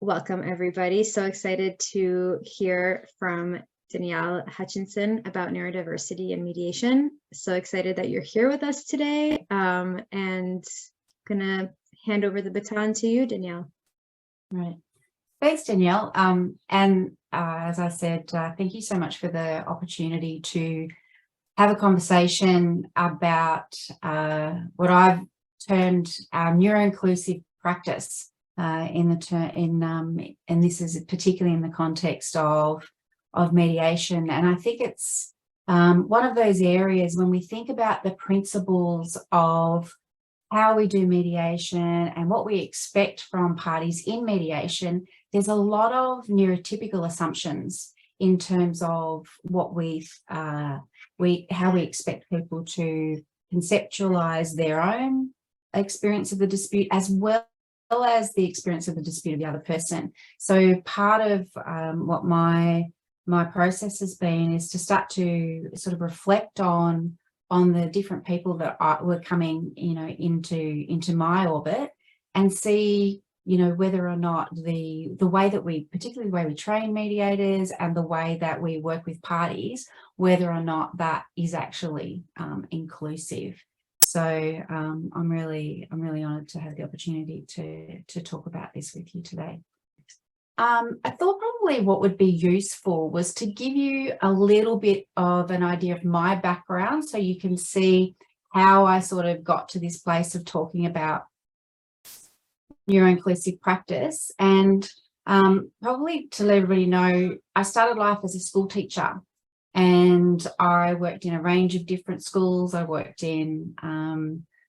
Welcome, everybody. So excited to hear from Danielle Hutchinson about neurodiversity and mediation. So excited that you're here with us today, and gonna hand over the baton to you, Danielle. Right. Thanks, Danielle. As I said, thank you so much for the opportunity to have a conversation about what I've termed neuroinclusive practice and this is particularly in the context of mediation. And I think it's one of those areas when we think about the principles of how we do mediation and what we expect from parties in mediation, there's a lot of neurotypical assumptions in terms of what how we expect people to conceptualize their own experience of the dispute as well as the experience of the dispute of the other person. So part of what my process has been is to start to sort of reflect on the different people that were coming, into my orbit, and see, whether or not the way that particularly the way we train mediators and the way that we work with parties, whether or not that is actually inclusive. So I'm really honoured to have the opportunity to talk about this with you today. I thought probably what would be useful was to give you a little bit of an idea of my background so you can see how I sort of got to this place of talking about neuroinclusive practice. And probably to let everybody know, I started life as a school teacher, and I worked in a range of different schools. I worked in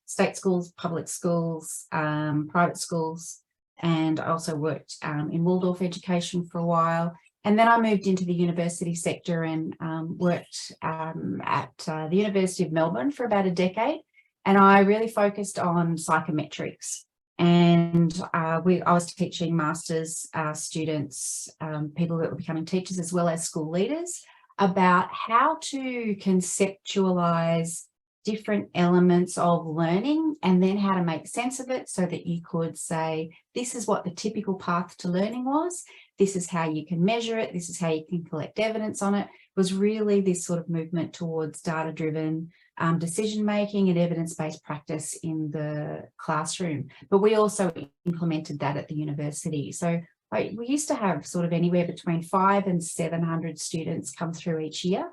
state schools, public schools, private schools, and I also worked in Waldorf education for a while. And then I moved into the university sector and worked at the University of Melbourne for about a decade. And I really focused on psychometrics. And I was teaching masters students, people that were becoming teachers, as well as school leaders, about how to conceptualize different elements of learning and then how to make sense of it so that you could say, this is what the typical path to learning was, this is how you can measure it, this is how you can collect evidence on it. It was really this sort of movement towards data-driven decision-making and evidence-based practice in the classroom. But we also implemented that at the university. So we used to have sort of anywhere between 500 and 700 students come through each year.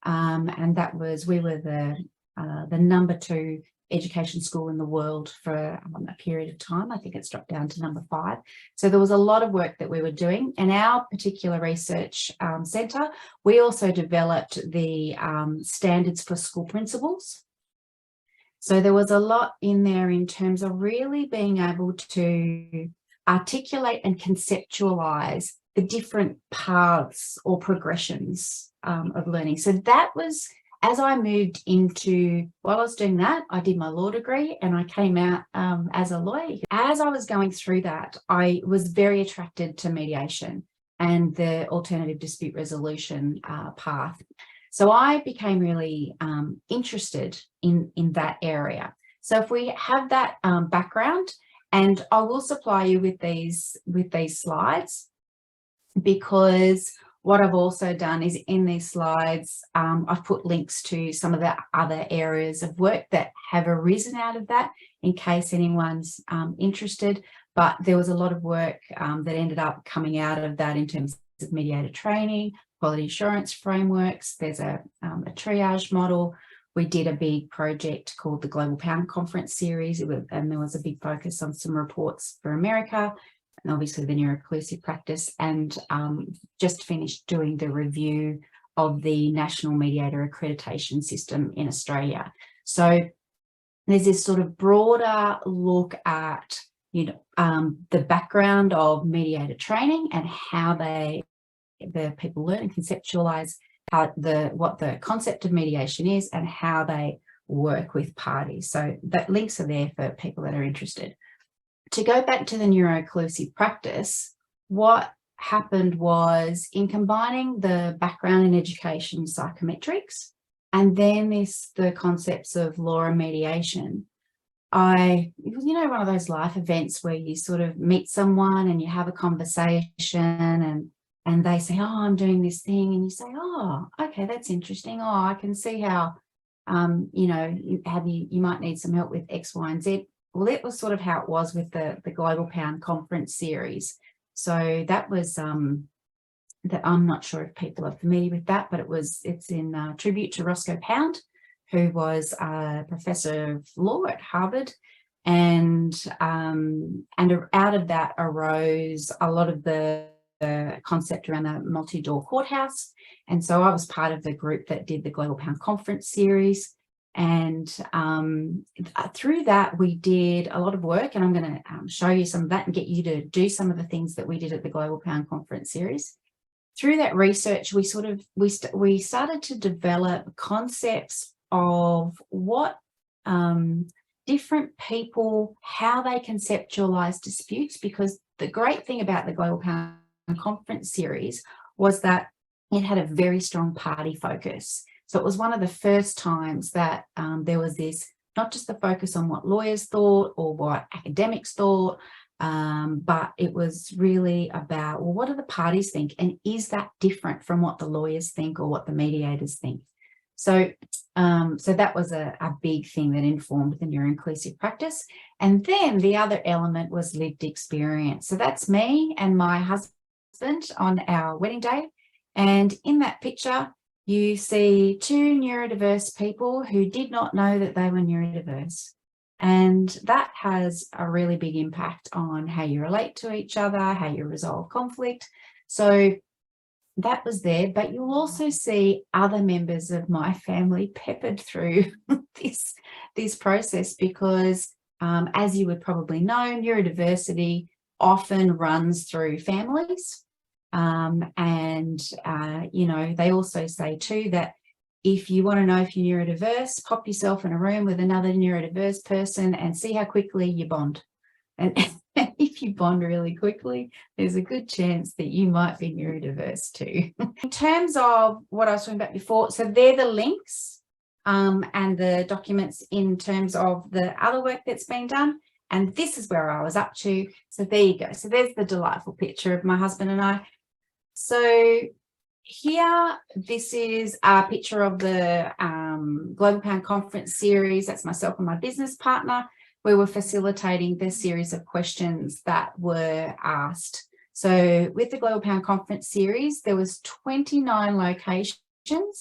And we were the number 2 education school in the world for a period of time. I think it's dropped down to number 5. So there was a lot of work that we were doing. In our particular research centre, we also developed the standards for school principals. So there was a lot in there in terms of really being able to articulate and conceptualize the different paths or progressions of learning. So that was, as I moved into, while I was doing that, I did my law degree and I came out as a lawyer. As I was going through that, I was very attracted to mediation and the alternative dispute resolution path. So I became really interested in that area. So if we have that background, and I will supply you with these slides, because what I've also done is in these slides, I've put links to some of the other areas of work that have arisen out of that in case anyone's interested. But there was a lot of work that ended up coming out of that in terms of mediator training, quality assurance frameworks. There's a triage model. We did a big project called the Global Pound Conference series, and there was a big focus on some reports for America, and obviously the neuroinclusive practice, and just finished doing the review of the National Mediator Accreditation System in Australia. So there's this sort of broader look at, the background of mediator training and how the people learn and conceptualize what the concept of mediation is and how they work with parties. So that links are there for people that are interested. To go back to the neuroinclusive practice, what happened was, in combining the background in education psychometrics and then the concepts of law and mediation, one of those life events where you sort of meet someone and you have a conversation and they say, oh, I'm doing this thing. And you say, oh, okay, that's interesting. Oh, I can see how, you might need some help with X, Y, and Z. Well, that was sort of how it was with the Global Pound Conference series. So that was, that I'm not sure if people are familiar with that, but it's in tribute to Roscoe Pound, who was a professor of law at Harvard. And out of that arose a lot of the concept around the multi-door courthouse. And so I was part of the group that did the Global Pound Conference series. And through that, we did a lot of work, and I'm going to show you some of that and get you to do some of the things that we did at the Global Pound Conference series. Through that research, we started to develop concepts of what different people, how they conceptualize disputes, because the great thing about the Global Pound Conference series was that it had a very strong party focus. So it was one of the first times that there was this, not just the focus on what lawyers thought or what academics thought, but it was really about, well, what do the parties think? And is that different from what the lawyers think or what the mediators think? So that was a big thing that informed the neuroinclusive practice. And then the other element was lived experience. So that's me and my husband on our wedding day. And in that picture, you see two neurodiverse people who did not know that they were neurodiverse. And that has a really big impact on how you relate to each other, how you resolve conflict. So that was there, but you'll also see other members of my family peppered through this process because, as you would probably know, neurodiversity often runs through families. They also say too that if you want to know if you're neurodiverse, pop yourself in a room with another neurodiverse person and see how quickly you bond. And if you bond really quickly, there's a good chance that you might be neurodiverse too. In terms of what I was talking about before, so they're the links and the documents in terms of the other work that's been done. And this is where I was up to. So there you go. So there's the delightful picture of my husband and I. So here, this is a picture of the Global Pound Conference series. That's myself and my business partner. We were facilitating the series of questions that were asked. So with the Global Pound Conference series, there was 29 locations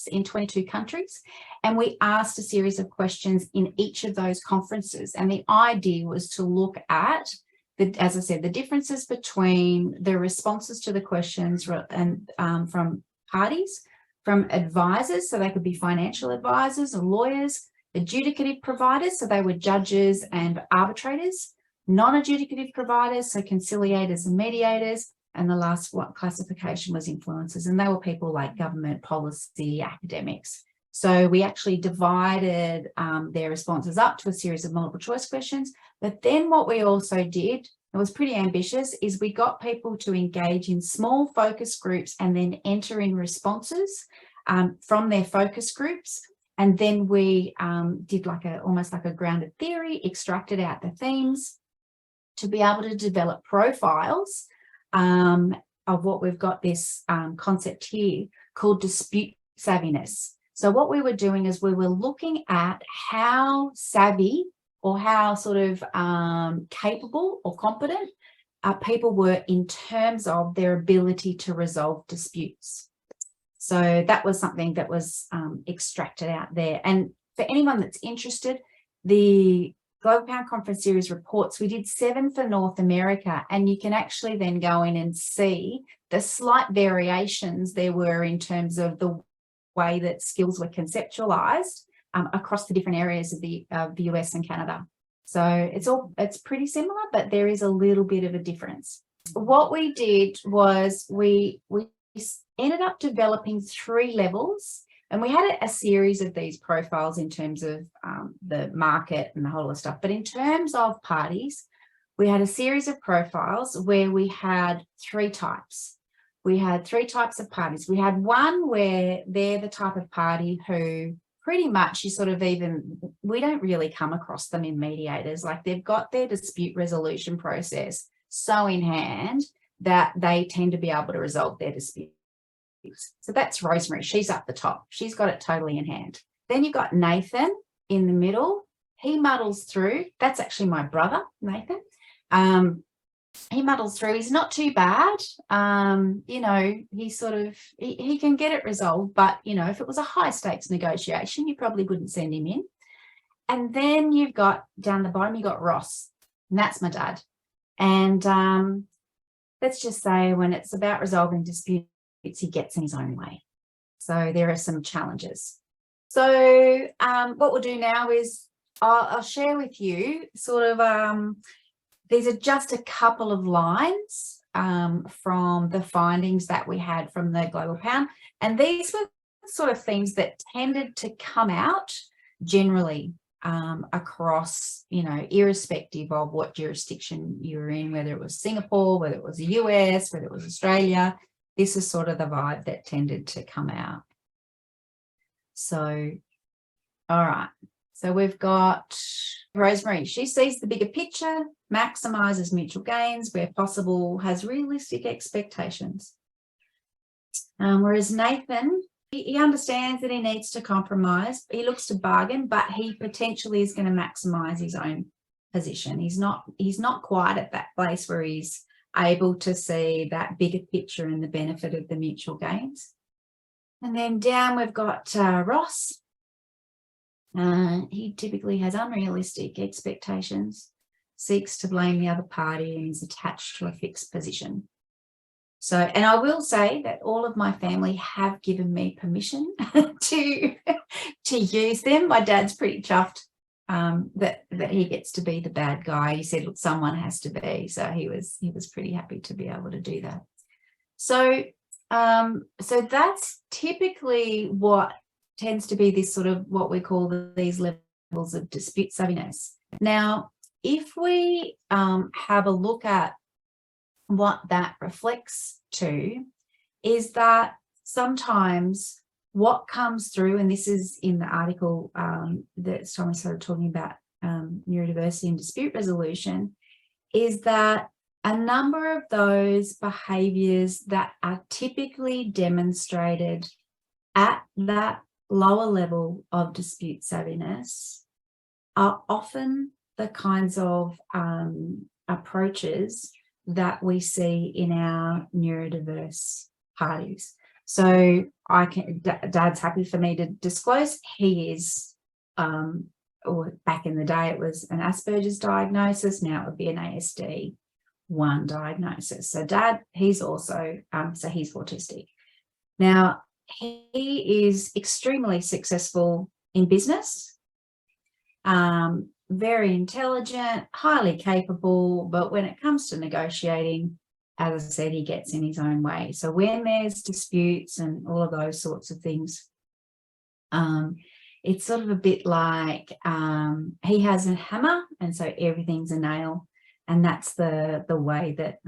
in 22 countries, and we asked a series of questions in each of those conferences. And the idea was to look at, as I said, the differences between the responses to the questions and from parties, from advisors, so they could be financial advisors or lawyers, adjudicative providers, so they were judges and arbitrators, non-adjudicative providers, so conciliators and mediators, and the last classification was influencers, and they were people like government, policy, academics. So we actually divided their responses up to a series of multiple choice questions. But then what we also did, it was pretty ambitious, is we got people to engage in small focus groups and then enter in responses from their focus groups. And then we did almost like a grounded theory, extracted out the themes to be able to develop profiles of what we've got this concept here called dispute savviness. So what we were doing is we were looking at how savvy or how sort of capable or competent people were in terms of their ability to resolve disputes. So that was something that was extracted out there. And for anyone that's interested, the Global Pound Conference Series reports, we did 7 for North America, and you can actually then go in and see the slight variations there were in terms of the way that skills were conceptualized across the different areas of the US and Canada. So it's pretty similar, but there is a little bit of a difference. What we did was we ended up developing 3 levels, and we had a series of these profiles in terms of the market and the whole of stuff. But in terms of parties, we had a series of profiles where we had 3 types. We had 3 types of parties. We had one where they're the type of party who pretty much you sort of we don't really come across them in mediators. Like they've got their dispute resolution process so in hand that they tend to be able to resolve their disputes. So that's Rosemary. She's up the top. She's got it totally in hand. Then you've got Nathan in the middle. He muddles through. That's actually my brother, Nathan. He muddles through. He's not too bad. You know, he can get it resolved, but, you know, if it was a high stakes negotiation, you probably wouldn't send him in. And then you've got down the bottom, you've got Ross, and that's my dad. And let's just say when it's about resolving disputes, he gets in his own way. So there are some challenges. So what we'll do now is I'll share with you sort of, these are just a couple of lines from the findings that we had from the Global Pound. And these were sort of themes that tended to come out generally across, you know, irrespective of what jurisdiction you were in, whether it was Singapore, whether it was the US, whether it was Australia. This is sort of the vibe that tended to come out. So, all right. So we've got Rosemary. She sees the bigger picture, maximises mutual gains where possible, has realistic expectations. Whereas Nathan, he understands that he needs to compromise. He looks to bargain, but he potentially is going to maximise his own position. He's not quite at that place where he's able to see that bigger picture and the benefit of the mutual gains. And then down we've got Ross. He typically has unrealistic expectations, seeks to blame the other party, and is attached to a fixed position. So, and I will say that all of my family have given me permission to use them. My dad's pretty chuffed that he gets to be the bad guy. He said, look, someone has to be. So he was pretty happy to be able to do that. So so that's typically what tends to be this sort of what we call these levels of dispute savviness. Now, if we have a look at what that reflects to, is that sometimes what comes through, and this is in the article that Tommy started talking about neurodiversity and dispute resolution, is that a number of those behaviours that are typically demonstrated at that lower level of dispute savviness are often the kinds of approaches that we see in our neurodiverse parties. So Dad's happy for me to disclose he is, or back in the day it was an Asperger's diagnosis, now it would be an ASD1 diagnosis. So Dad, he's also, so he's autistic. Now, he is extremely successful in business, very intelligent, highly capable, but when it comes to negotiating, as I said, he gets in his own way. So when there's disputes and all of those sorts of things, it's sort of a bit like he has a hammer, and so everything's a nail, and that's the way that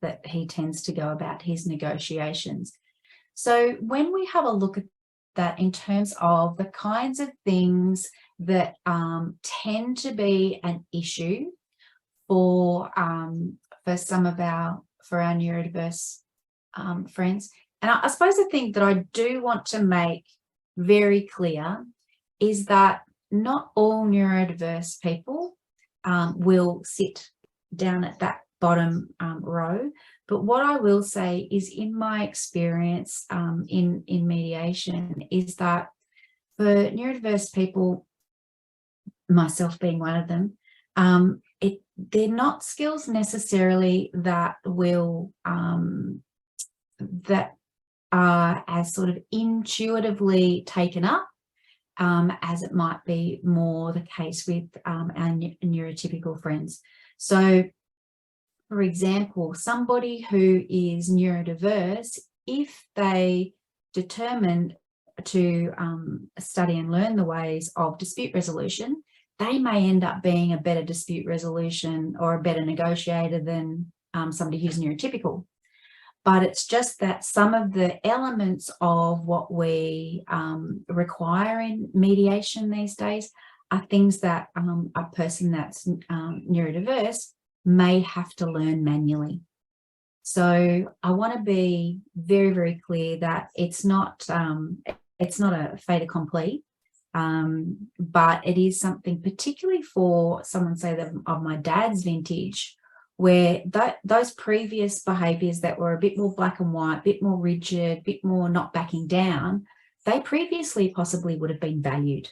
that he tends to go about his negotiations. So when we have a look at that in terms of the kinds of things that tend to be an issue for some of our neurodiverse friends, and I suppose the thing that I do want to make very clear is that not all neurodiverse people will sit down at that bottom row. But what I will say is, in my experience in mediation, is that for neurodiverse people, myself being one of them, they're not skills necessarily that will that are as sort of intuitively taken up as it might be more the case with our neurotypical friends. So, for example, somebody who is neurodiverse, if they determine to study and learn the ways of dispute resolution, they may end up being a better dispute resolution or a better negotiator than somebody who's neurotypical. but it's just that some of the elements of what we require in mediation these days are things that a person that's neurodiverse may have to learn manually. So I want to be very, very clear that it's not a fait accompli, but it is something, particularly for someone, say, that of my dad's vintage, where those previous behaviours that were a bit more black and white, a bit more rigid, a bit more not backing down, they previously possibly would have been valued.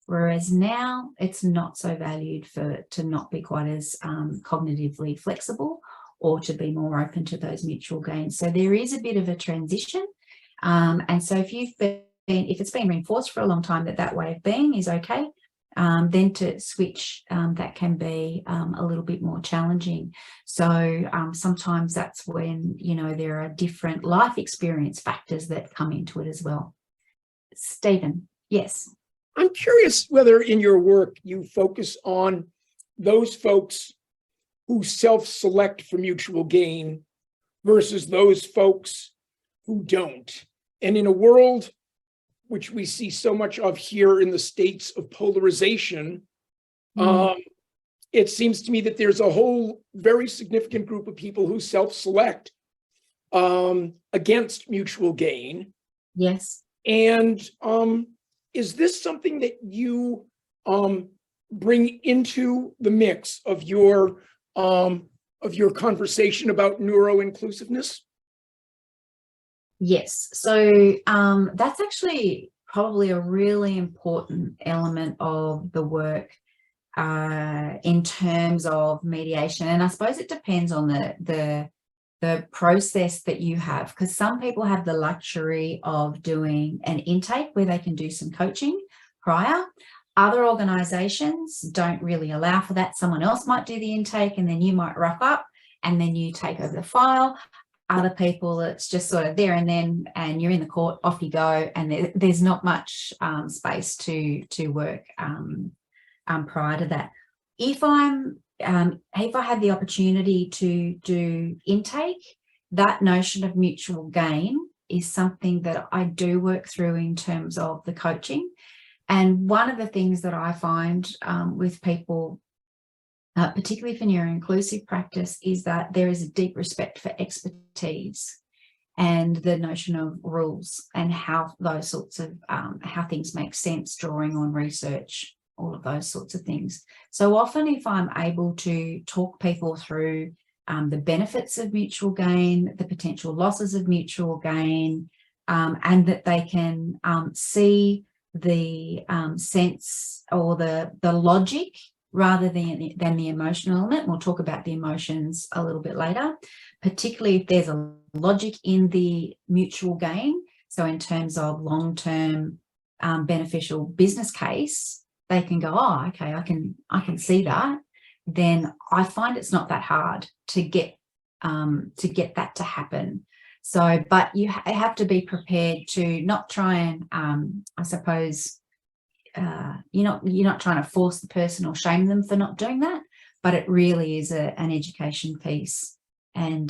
Whereas now it's not so valued to not be quite as cognitively flexible, or to be more open to those mutual gains. So there is a bit of a transition. And so if it's been reinforced for a long time that way of being is okay, then to switch, that can be a little bit more challenging. So sometimes that's when, there are different life experience factors that come into it as well. Stephen, yes. I'm curious whether in your work you focus on those folks who self-select for mutual gain versus those folks who don't. And in a world which we see so much of here in the States of polarization, it seems to me that there's a whole very significant group of people who self-select against mutual gain. Yes. And is this something that you bring into the mix of your conversation about neuroinclusiveness? Yes. So that's actually probably a really important element of the work in terms of mediation. And I suppose it depends on the process that you have, because some people have the luxury of doing an intake where they can do some coaching prior. Other organisations don't really allow for that. Someone else might do the intake and then you might rock up and then you take over the file. Other people, it's just sort of there and then, and you're in the court, off you go, and there's not much space to work prior to that. If I had the opportunity to do intake, that notion of mutual gain is something that I do work through in terms of the coaching. And one of the things that I find with people, particularly for neuroinclusive practice, is that there is a deep respect for expertise and the notion of rules and how those sorts of, how things make sense, drawing on research, all of those sorts of things. So often if I'm able to talk people through the benefits of mutual gain, the potential losses of mutual gain, and that they can see the sense or the logic rather than the emotional element. We'll talk about the emotions a little bit later, particularly if there's a logic in the mutual gain. So in terms of long-term beneficial business case, they can go, oh, okay, I can see that. Then I find it's not that hard to get that to happen. So, but you have to be prepared to not try and, I suppose, you're not trying to force the person or shame them for not doing that, but it really is an education piece. And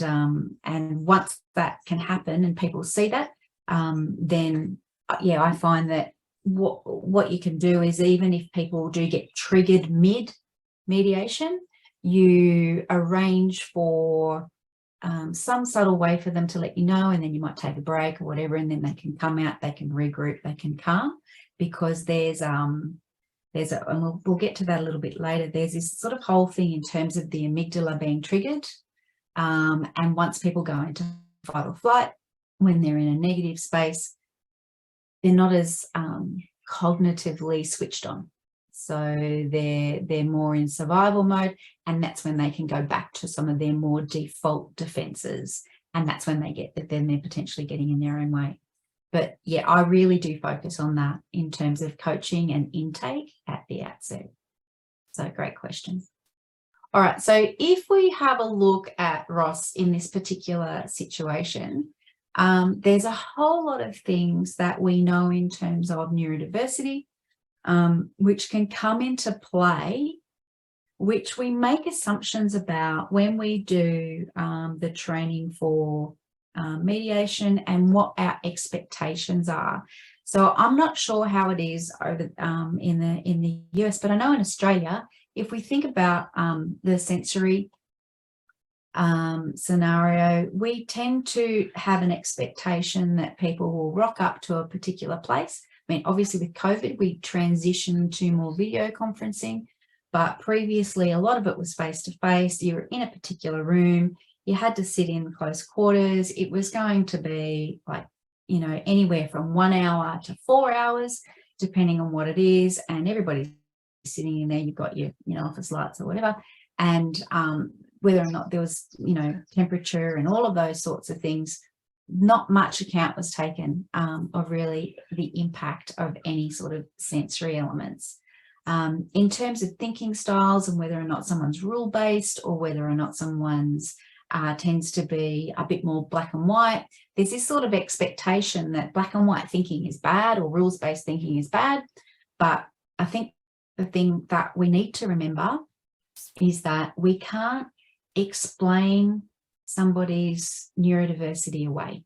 once that can happen and people see that, then yeah, I find that what you can do is, even if people do get triggered mid-mediation, you arrange for some subtle way for them to let you know, and then you might take a break or whatever, and then they can come out, they can regroup, they can calm, because there's and we'll get to that a little bit later, there's this sort of whole thing in terms of the amygdala being triggered, and once people go into fight or flight, when they're in a negative space, they're not as cognitively switched on. So they're more in survival mode, and that's when they can go back to some of their more default defenses, and that's when then they're potentially getting in their own way. But yeah, I really do focus on that in terms of coaching and intake at the outset. So great question. All right, so if we have a look at Ross in this particular situation, there's a whole lot of things that we know in terms of neurodiversity, which can come into play, which we make assumptions about when we do the training for mediation and what our expectations are. So I'm not sure how it is over in the US, but I know in Australia, if we think about the sensory scenario, we tend to have an expectation that people will rock up to a particular place. I mean, obviously with COVID, we transitioned to more video conferencing, but previously a lot of it was face-to-face. You were in a particular room, you had to sit in close quarters. It was going to be like, you know, anywhere from 1 hour to 4 hours, depending on what it is. And everybody's sitting in there, you've got your, you know, office lights or whatever. And whether or not there was, you know, temperature and all of those sorts of things, not much account was taken of really the impact of any sort of sensory elements. In terms of thinking styles and whether or not someone's rule-based or whether or not someone's tends to be a bit more black and white, there's this sort of expectation that black and white thinking is bad or rules-based thinking is bad. But I think the thing that we need to remember is that we can't explain somebody's neurodiversity away.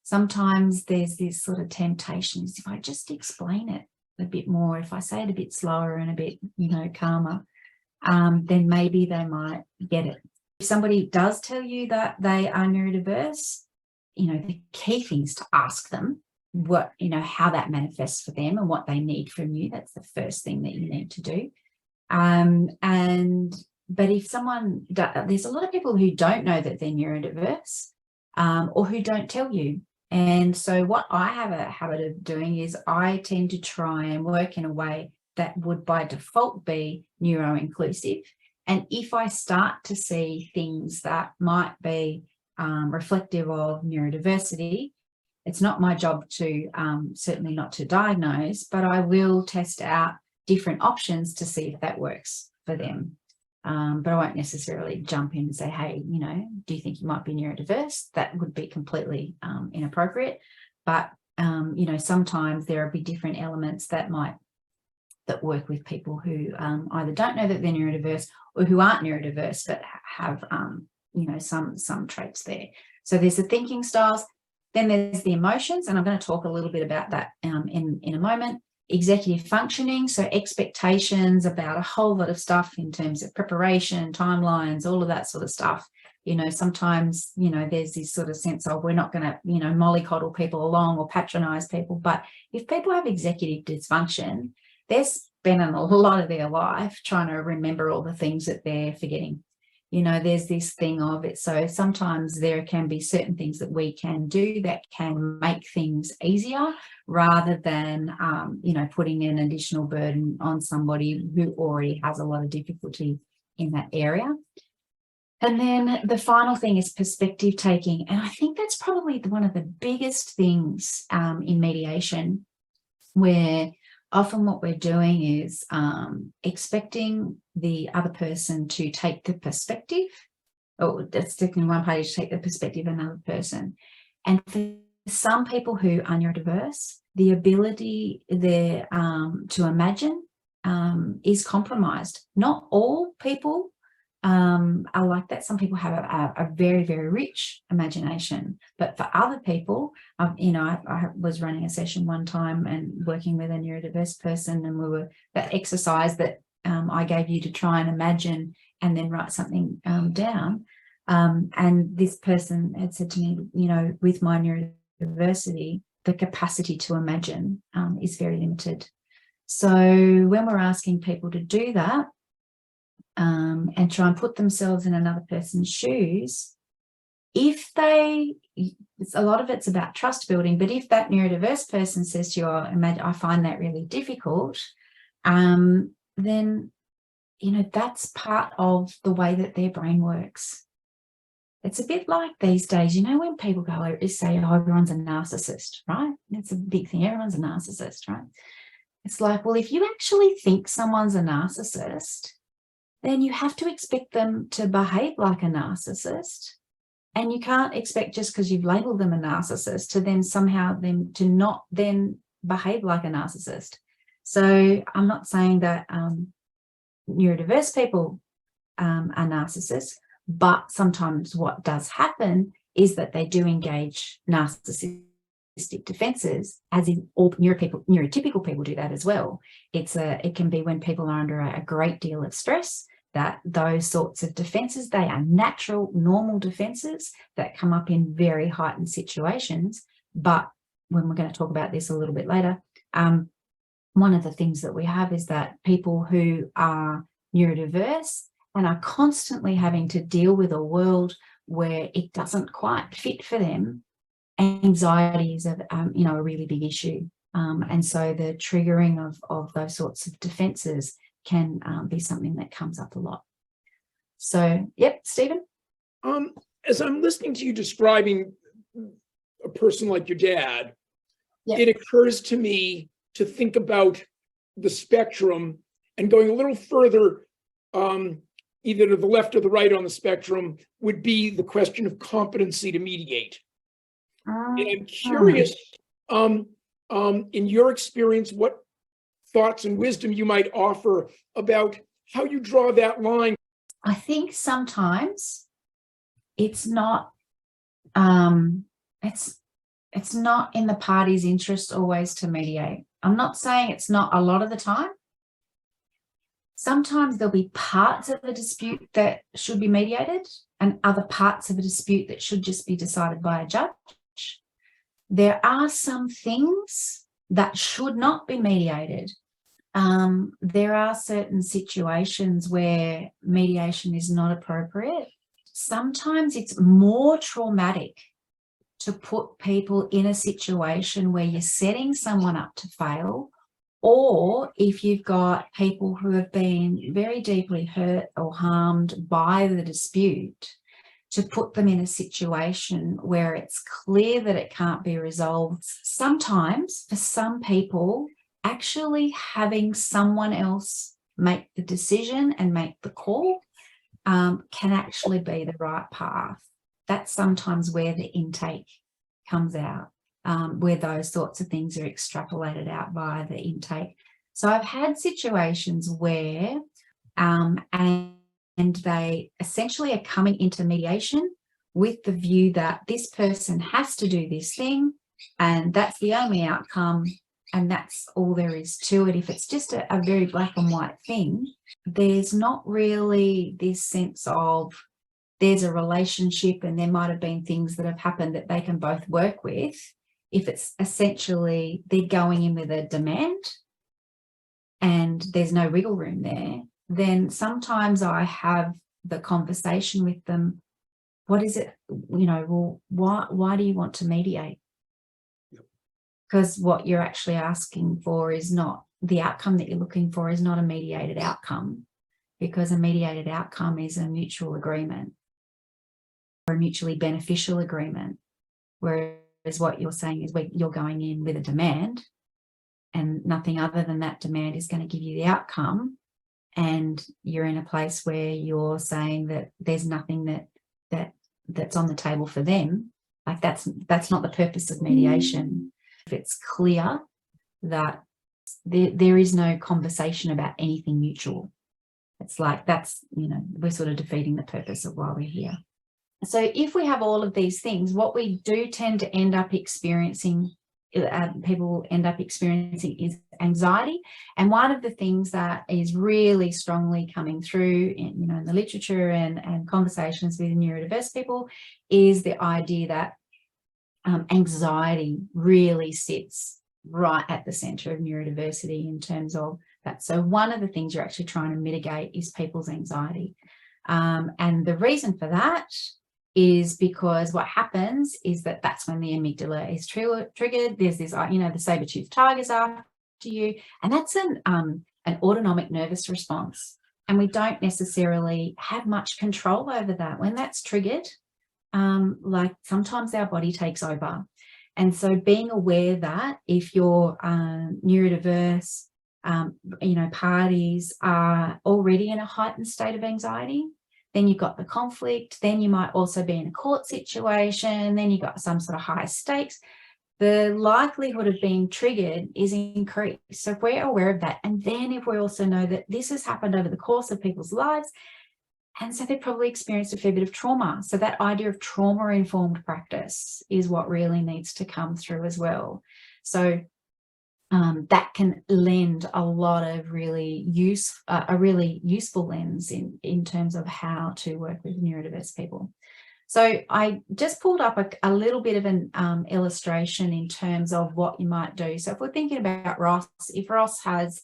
Sometimes there's this sort of temptation, if I just explain it a bit more, if I say it a bit slower and a bit, you know, calmer, then maybe they might get it. If somebody does tell you that they are neurodiverse, you know, the key thing is to ask them what, you know, how that manifests for them and what they need from you. That's the first thing that you need to do. But if someone, there's a lot of people who don't know that they're neurodiverse or who don't tell you. And so what I have a habit of doing is I tend to try and work in a way that would by default be neuroinclusive. And if I start to see things that might be reflective of neurodiversity, it's not my job to, certainly not to diagnose, but I will test out different options to see if that works for them. But I won't necessarily jump in and say, hey, you know, do you think you might be neurodiverse? That would be completely inappropriate. But, you know, sometimes there will be different elements that work with people who either don't know that they're neurodiverse or who aren't neurodiverse, but have, you know, some traits there. So there's the thinking styles, then there's the emotions, and I'm going to talk a little bit about that in a moment. Executive functioning, so expectations about a whole lot of stuff in terms of preparation, timelines, all of that sort of stuff. You know, sometimes, you know, there's this sort of sense of we're not going to, you know, mollycoddle people along or patronize people. But if people have executive dysfunction, they're spending a lot of their life trying to remember all the things that they're forgetting. You know, there's this thing of it. So sometimes there can be certain things that we can do that can make things easier rather than, you know, putting an additional burden on somebody who already has a lot of difficulty in that area. And then the final thing is perspective taking. And I think that's probably one of the biggest things in mediation, where often what we're doing is expecting the other person to take the perspective, or expecting one party to take the perspective of another person. And for some people who are neurodiverse, the ability there to imagine is compromised. Not all people are like that. Some people have a very, very rich imagination, but for other people, you know, I was running a session one time and working with a neurodiverse person, and we were that exercise that I gave you to try and imagine and then write something down. And this person had said to me, you know, with my neurodiversity, the capacity to imagine is very limited. So when we're asking people to do that, and try and put themselves in another person's shoes, if a lot of it's about trust building, but if that neurodiverse person says to you, oh, I find that really difficult, then, you know, that's part of the way that their brain works. It's a bit like these days, you know, when people go, say, oh, everyone's a narcissist, right? It's a big thing. Everyone's a narcissist, right? It's like, well, if you actually think someone's a narcissist, then you have to expect them to behave like a narcissist. And you can't expect, just because you've labeled them a narcissist, to then somehow them to not then behave like a narcissist. So I'm not saying that neurodiverse people are narcissists, but sometimes what does happen is that they do engage narcissistic defenses, as in all neurotypical people do that as well. It can be when people are under a great deal of stress, that those sorts of defenses, they are natural, normal defenses that come up in very heightened situations. But when we're going to talk about this a little bit later, one of the things that we have is that people who are neurodiverse and are constantly having to deal with a world where it doesn't quite fit for them, anxiety is a really big issue. And so the triggering of those sorts of defenses can be something that comes up a lot. So, yep, Stephen? As I'm listening to you describing a person like your dad, Yep. It occurs to me to think about the spectrum and going a little further, either to the left or the right on the spectrum, would be the question of competency to mediate. And I'm curious, in your experience, what thoughts and wisdom you might offer about how you draw that line. I think sometimes it's not it's not in the party's interest always to mediate. I'm not saying it's not a lot of the time. Sometimes there'll be parts of a dispute that should be mediated and other parts of a dispute that should just be decided by a judge. There are some things that should not be mediated. There are certain situations where mediation is not appropriate. Sometimes it's more traumatic to put people in a situation where you're setting someone up to fail, or if you've got people who have been very deeply hurt or harmed by the dispute, to put them in a situation where it's clear that it can't be resolved. Sometimes, for some people, actually having someone else make the decision and make the call can actually be the right path. That's sometimes where the intake comes out, where those sorts of things are extrapolated out via the intake. So I've had situations where, and they essentially are coming into mediation with the view that this person has to do this thing, and that's the only outcome, and that's all there is to it. If it's just a very black and white thing, there's not really this sense of there's a relationship and there might have been things that have happened that they can both work with. If it's essentially they're going in with a demand and there's no wiggle room there, then sometimes I have the conversation with them. What is it, well, why do you want to mediate? Because what you're actually asking for is not the outcome that you're looking for, is not a mediated outcome, because a mediated outcome is a mutual agreement or a mutually beneficial agreement. Whereas what you're saying is you're going in with a demand and nothing other than that demand is going to give you the outcome. And you're in a place where you're saying that there's nothing that's on the table for them. Like that's not the purpose of mediation. If it's clear that there is no conversation about anything mutual, it's like we're sort of defeating the purpose of why we're here. So if we have all of these things, what we do tend to end up experiencing, people end up experiencing, is anxiety. And one of the things that is really strongly coming through in the literature and conversations with neurodiverse people is the idea that anxiety really sits right at the center of neurodiversity in terms of that. So one of the things you're actually trying to mitigate is people's anxiety. And the reason for that is because what happens is that's when the amygdala is triggered. There's this, the saber-toothed tigers after you, and that's an autonomic nervous response. And we don't necessarily have much control over that. When that's triggered, like sometimes our body takes over. And so being aware that if you're neurodiverse, parties are already in a heightened state of anxiety, then you've got the conflict, then you might also be in a court situation, then you've got some sort of high stakes. The likelihood of being triggered is increased. So if we're aware of that, and then if we also know that this has happened over the course of people's lives, And so they probably experienced a fair bit of trauma. So that idea of trauma-informed practice is what really needs to come through as well. So that can lend a lot of really a really useful lens in terms of how to work with neurodiverse people. So I just pulled up a little bit of an illustration in terms of what you might do. So if we're thinking about Ross, if Ross has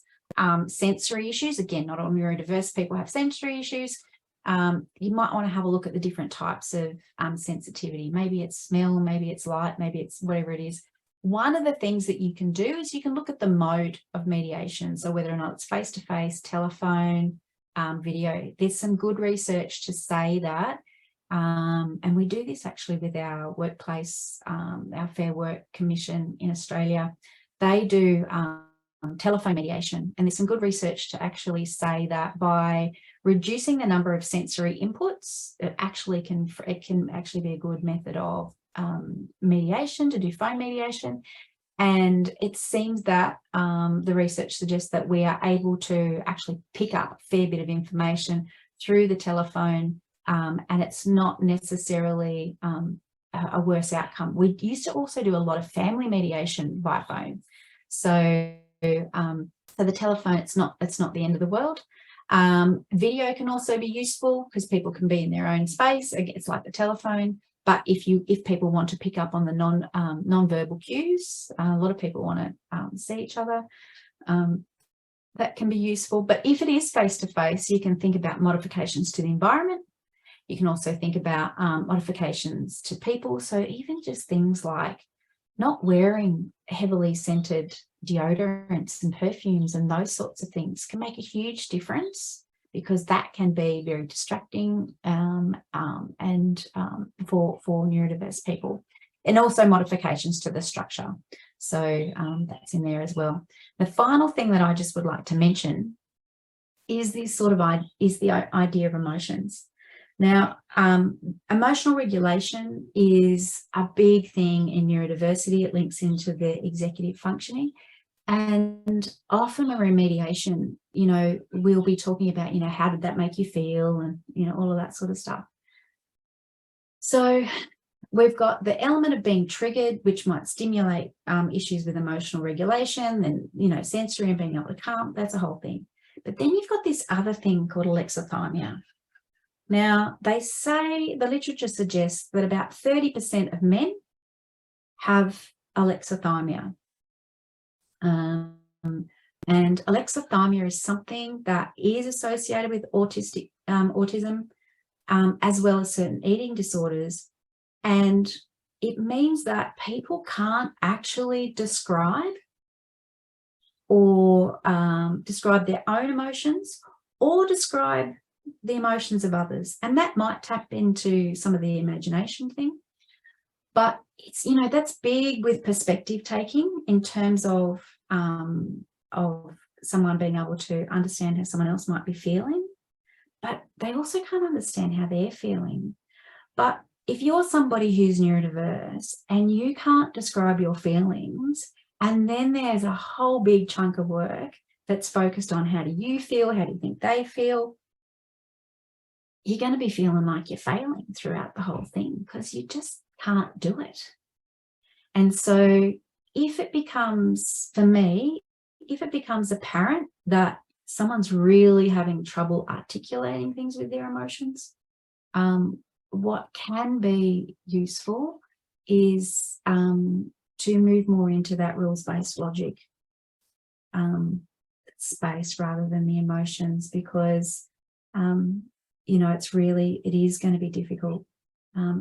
sensory issues, again, not all neurodiverse people have sensory issues, you might want to have a look at the different types of sensitivity. Maybe it's smell, maybe it's light, maybe it's whatever it is. One of the things that you can do is you can look at the mode of mediation. So whether or not it's face-to-face, telephone, video. There's some good research to say that. And we do this actually with our workplace, our Fair Work Commission in Australia. They do telephone mediation, and there's some good research to actually say that by reducing the number of sensory inputs, it can actually be a good method of mediation, to do phone mediation. And it seems that the research suggests that we are able to actually pick up a fair bit of information through the telephone, and it's not necessarily a worse outcome. We used to also do a lot of family mediation by phone. So the telephone, it's not the end of the world. Video can also be useful because people can be in their own space. It's like the telephone. But if people want to pick up on the non-verbal cues, a lot of people want to see each other. That can be useful. But if it is face-to-face, you can think about modifications to the environment. You can also think about modifications to people. So even just things like not wearing heavily scented deodorants and perfumes and those sorts of things can make a huge difference, because that can be very distracting for neurodiverse people. And also modifications to the structure. So that's in there as well. The final thing that I just would like to mention is this sort of the idea of emotions. Now, emotional regulation is a big thing in neurodiversity. It links into the executive functioning. And often around mediation, we'll be talking about, how did that make you feel, and, all of that sort of stuff. So we've got the element of being triggered, which might stimulate issues with emotional regulation, and, sensory and being able to calm, that's a whole thing. But then you've got this other thing called alexithymia. Now, they say, the literature suggests that about 30% of men have alexithymia. And alexithymia is something that is associated with autism, as well as certain eating disorders. And it means that people can't actually describe their own emotions or describe the emotions of others. And that might tap into some of the imagination thing. But it's, that's big with perspective taking in terms of someone being able to understand how someone else might be feeling, but they also can't understand how they're feeling. But if you're somebody who's neurodiverse and you can't describe your feelings, and then there's a whole big chunk of work that's focused on how do you feel, how do you think they feel, you're going to be feeling like you're failing throughout the whole thing because you just can't do it. And so if it becomes apparent that someone's really having trouble articulating things with their emotions, what can be useful is to move more into that rules-based logic space rather than the emotions, because it is going to be difficult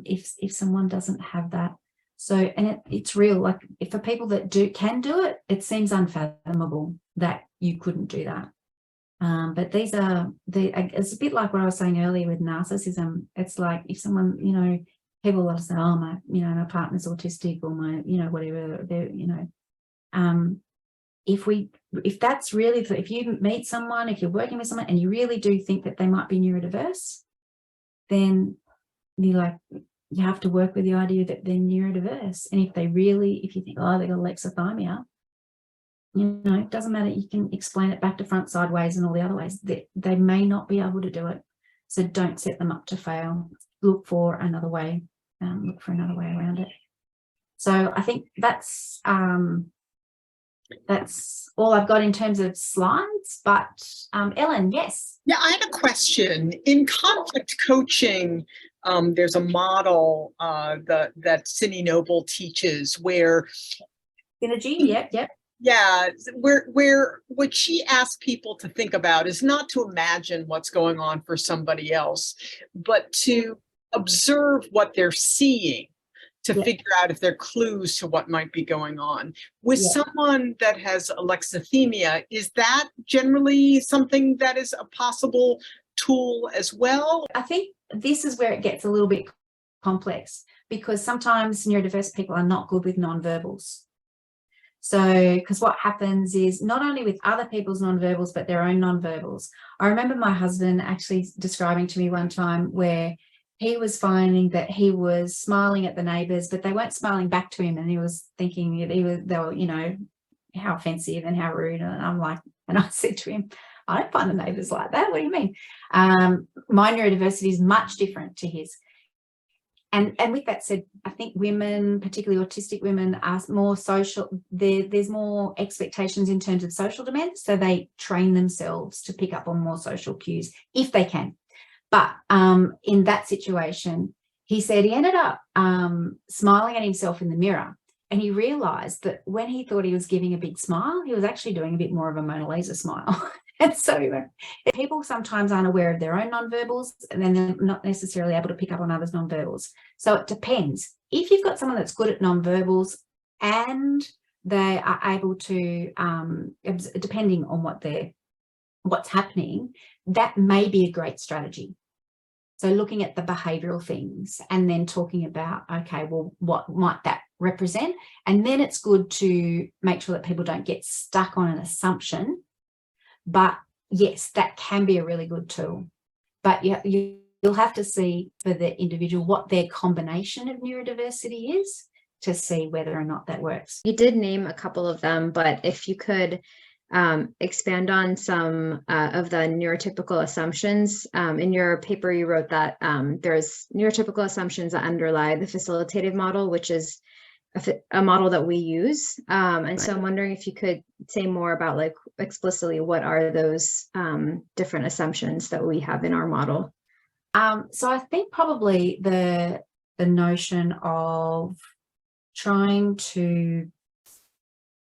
if someone doesn't have that. So, and it's real, like for people that can do it, it seems unfathomable that you couldn't do that. But it's a bit like what I was saying earlier with narcissism. It's like if someone, people will say, oh, my partner's autistic, or my, whatever, if that's really, if you meet someone, if you're working with someone and you really do think that they might be neurodiverse, then you have to work with the idea that they're neurodiverse. And if you think, oh, they got alexithymia, it doesn't matter. You can explain it back to front, sideways, and all the other ways. They may not be able to do it. So don't set them up to fail. Look for another way. Look for another way around it. So I think that's all I've got in terms of slides. But Ellen, yes. Yeah, I had a question. In conflict coaching, there's a model that Cindy Noble teaches where Synergy, yep. Yeah, where what she asks people to think about is not to imagine what's going on for somebody else, but to observe what they're seeing, to figure out if there are clues to what might be going on. With someone that has alexithymia, is that generally something that is a possible tool as well? I think this is where it gets a little bit complex, because sometimes neurodiverse people are not good with nonverbals. So, because what happens is not only with other people's nonverbals, but their own nonverbals. I remember my husband actually describing to me one time where he was finding that he was smiling at the neighbours, but they weren't smiling back to him, and he was thinking they were, you know, how offensive and how rude. And I'm like, and I said to him, I don't find the neighbours like that. What do you mean? My neurodiversity is much different to his. And with that said, I think women, particularly autistic women, are more social. There's more expectations in terms of social demands, so they train themselves to pick up on more social cues if they can. But in that situation, he said he ended up smiling at himself in the mirror, and he realised that when he thought he was giving a big smile, he was actually doing a bit more of a Mona Lisa smile. And so people sometimes aren't aware of their own nonverbals, and then they're not necessarily able to pick up on others' nonverbals. So it depends. If you've got someone that's good at nonverbals and they are able to, depending on what's happening, that may be a great strategy. So looking at the behavioural things and then talking about, okay, well, what might that represent? And then it's good to make sure that people don't get stuck on an assumption. But yes, that can be a really good tool. But you'll have to see for the individual what their combination of neurodiversity is to see whether or not that works. You did name a couple of them, but if you could expand on some of the neurotypical assumptions. In your paper, you wrote that there's neurotypical assumptions that underlie the facilitative model, which is a model that we use. And so I'm wondering if you could say more about, like, explicitly what are those different assumptions that we have in our model? So I think probably the notion of trying to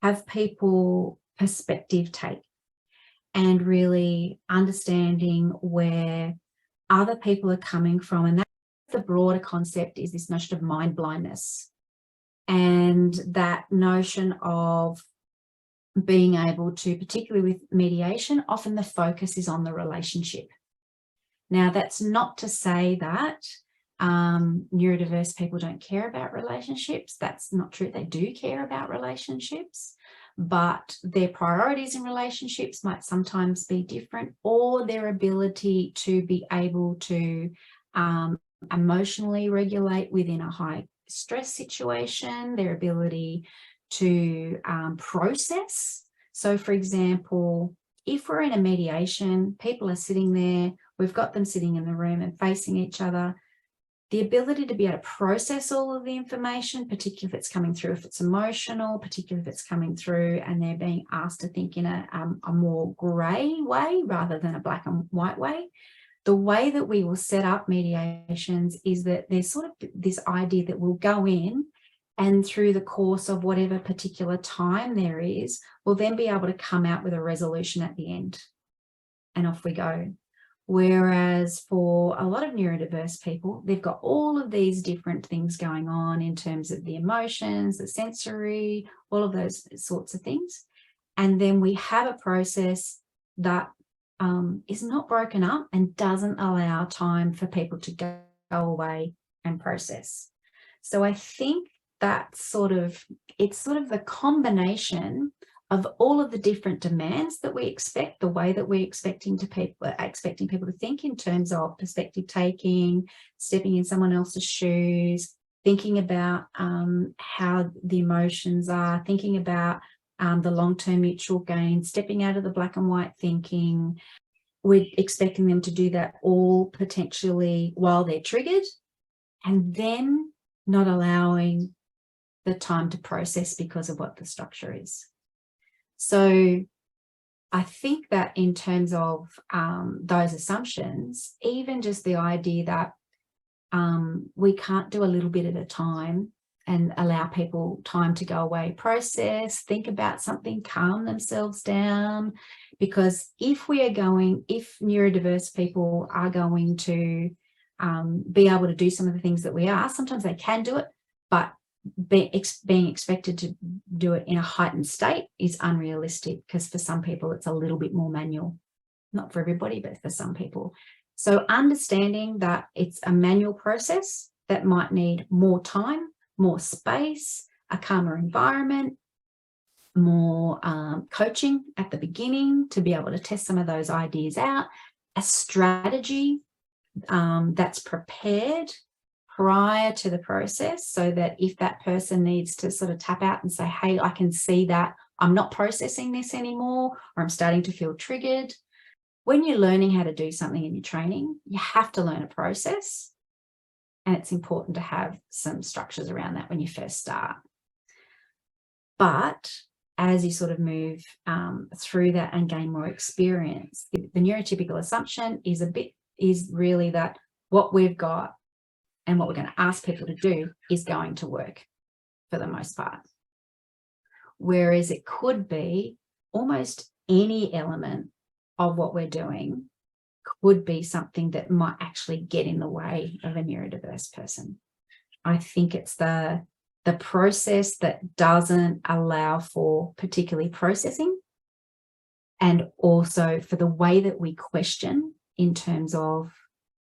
have people perspective take and really understanding where other people are coming from. And that's the broader concept, is this notion of mind blindness. And that notion of being able to, particularly with mediation, often the focus is on the relationship. Now, that's not to say that neurodiverse people don't care about relationships. That's not true. They do care about relationships, but their priorities in relationships might sometimes be different, or their ability to be able to emotionally regulate within a high stress situation, their ability to process. So, for example, if we're in a mediation, people are sitting there, we've got them sitting in the room and facing each other, the ability to be able to process all of the information, particularly if it's coming through, if it's emotional, particularly if it's coming through and they're being asked to think in a more grey way rather than a black and white way. The way that we will set up mediations is that there's sort of this idea that we'll go in, and through the course of whatever particular time there is, we'll then be able to come out with a resolution at the end, and off we go. Whereas for a lot of neurodiverse people, they've got all of these different things going on in terms of the emotions, the sensory, all of those sorts of things. And then we have a process that is not broken up and doesn't allow time for people to go away and process. So I think that's it's sort of the combination of all of the different demands that we expect, the way that we're expecting people to think in terms of perspective taking, stepping in someone else's shoes, thinking about how the emotions are, thinking about the long-term mutual gain, stepping out of the black and white thinking. we're expecting them to do that all potentially while they're triggered, and then not allowing the time to process because of what the structure is. So I think that in terms of those assumptions, even just the idea that we can't do a little bit at a time and allow people time to go away, process, think about something, calm themselves down. Because if neurodiverse people are going to be able to do some of the things that we are, sometimes they can do it, but being expected to do it in a heightened state is unrealistic, because for some people it's a little bit more manual. Not for everybody, but for some people. So understanding that it's a manual process that might need more time, more space, a calmer environment, more coaching at the beginning to be able to test some of those ideas out, a strategy that's prepared prior to the process, so that if that person needs to sort of tap out and say, hey, I can see that I'm not processing this anymore, or I'm starting to feel triggered. When you're learning how to do something in your training, you have to learn a process. And it's important to have some structures around that when you first start. But as you sort of move through that and gain more experience, the neurotypical assumption is really that what we've got and what we're going to ask people to do is going to work for the most part. Whereas it could be almost any element of what we're doing could be something that might actually get in the way of a neurodiverse person. I think it's the process that doesn't allow for particularly processing, and also for the way that we question in terms of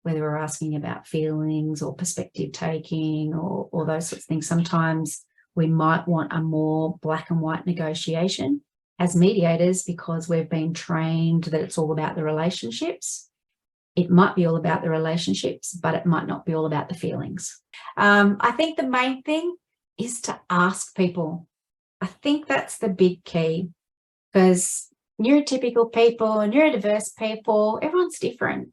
whether we're asking about feelings or perspective taking or those sorts of things. Sometimes we might want a more black and white negotiation as mediators, because we've been trained that it's all about the relationships. It might be all about the relationships, but it might not be all about the feelings. I think the main thing is to ask people. I think that's the big key, because neurotypical people, neurodiverse people, everyone's different.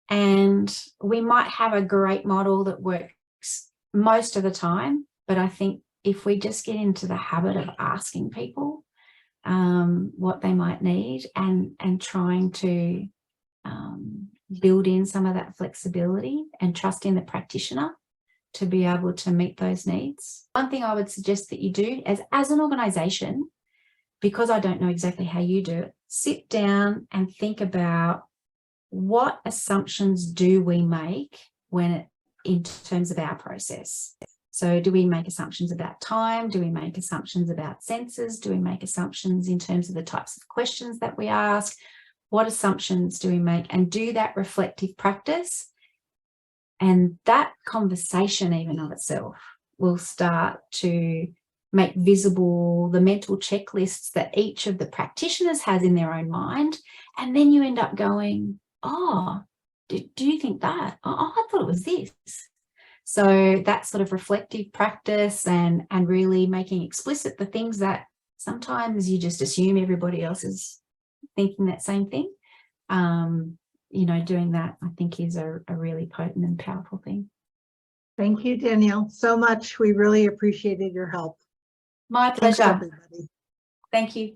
And we might have a great model that works most of the time, but I think if we just get into the habit of asking people what they might need and trying to build in some of that flexibility and trusting the practitioner to be able to meet those needs. One thing I would suggest that you do as an organisation, because I don't know exactly how you do it, sit down and think about what assumptions do we make in terms of our process. So do we make assumptions about time? Do we make assumptions about senses? Do we make assumptions in terms of the types of questions that we ask? What assumptions do we make? And do that reflective practice. And that conversation even of itself will start to make visible the mental checklists that each of the practitioners has in their own mind. And then you end up going, oh, do you think that? Oh, I thought it was this. So that sort of reflective practice and really making explicit the things that sometimes you just assume everybody else is thinking that same thing. Doing that, I think, is a really potent and powerful thing. Thank you, Danielle, so much. We really appreciated your help. My Thanks, pleasure. everybody. Thank you.